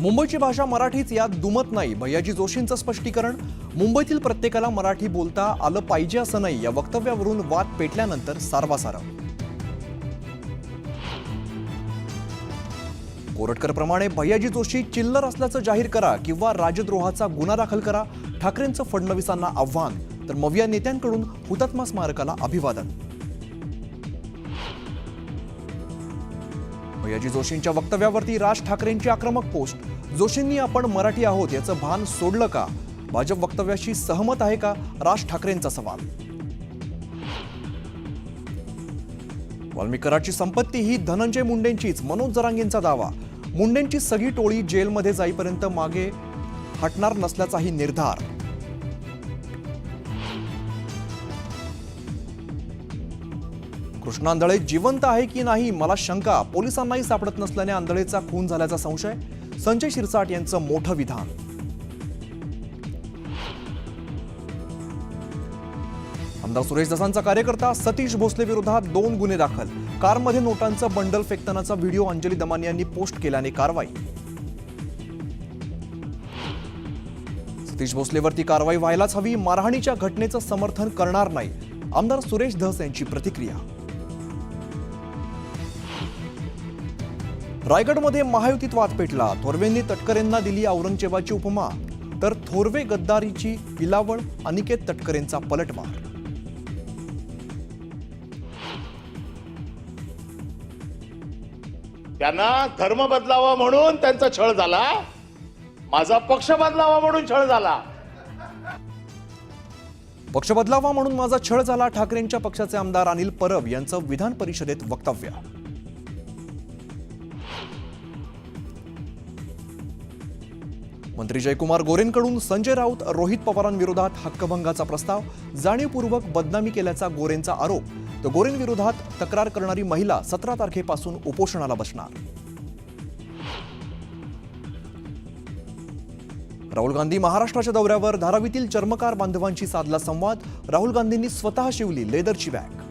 मुंबईची भाषा मराठीच यात दुमत नाही, भैयाजी जोशींचं स्पष्टीकरण. मुंबईतील प्रत्येकाला मराठी बोलता आलं पाहिजे असं नाही, या वक्तव्यावरून वाद पेटल्यानंतर सारवासारव. कोरटकरप्रमाणे भैयाजी जोशी चिल्लर असल्याचं जाहीर करा किंवा राजद्रोहाचा गुन्हा दाखल करा, ठाकरेंचं फडणवीसांना आव्हान. तर मविया नेत्यांकडून हुतात्मा स्मारकाला अभिवादन. भैयाजी जोशींच्या वक्तव्यावरती राज ठाकरेंची आक्रमक पोस्ट. जोशींनी आपण मराठी आहोत याचं भान सोडलं का? भाजप वक्तव्याशी सहमत आहे का? राज ठाकरेंचा सवाल. वाल्मिक कराडची संपत्ती ही धनंजय मुंडेंचीच, मनोज जरांगेंचा दावा. मुंडेंची सगळी टोळी जेलमध्ये जाईपर्यंत मागे हटणार नसल्याचाही निर्धार. कृष्णा आंधळे जिवंत आहे की नाही मला शंका, पोलिसांनाही सापडत नसल्याने आंधळेचा खून झाल्याचा संशय. संजय शिरसाट यांचं मोठं विधान. आमदार सुरेश दसांचा कार्यकर्ता सतीश भोसले विरोधात 2 गुन्हे दाखल. कारमध्ये नोटांचं बंडल फेकतानाचा व्हिडिओ अंजली दमानी यांनी पोस्ट केल्याने कारवाई. सतीश भोसलेवरती कारवाई व्हायलाच हवी, मारहाणीच्या घटनेचं समर्थन करणार नाही, आमदार सुरेश धस यांची प्रतिक्रिया. रायगडमध्ये महायुतीत वाद पेटला. थोरवेंनी तटकरेंना दिली औरंगजेबाची उपमा, तर थोरवे गद्दारीची विलावळ, अनिकेत तटकरेंचा पलटवार. त्यांना धर्म बदलावा म्हणून त्यांचा छळ झाला, माझा पक्ष बदलावा म्हणून छळ झाला. पक्ष बदलावा म्हणून माझा छळ झाला, ठाकरेंच्या पक्षाचे आमदार अनिल परब यांचं विधान परिषदेत वक्तव्य. मंत्री जयकुमार गोरेंकडून संजय राऊत रोहित पवारांविरोधात हक्कभंगाचा प्रस्ताव. जाणीवपूर्वक बदनामी केल्याचा गोरेंचा आरोप. तर गोरेंविरोधात तक्रार करणारी महिला 17 तारखेपासून उपोषणाला बसणार. राहुल गांधी महाराष्ट्राच्या दौऱ्यावर. धारावीतील चर्मकार बांधवांशी साधला संवाद. राहुल गांधींनी स्वतः शिवली लेदरची बॅग.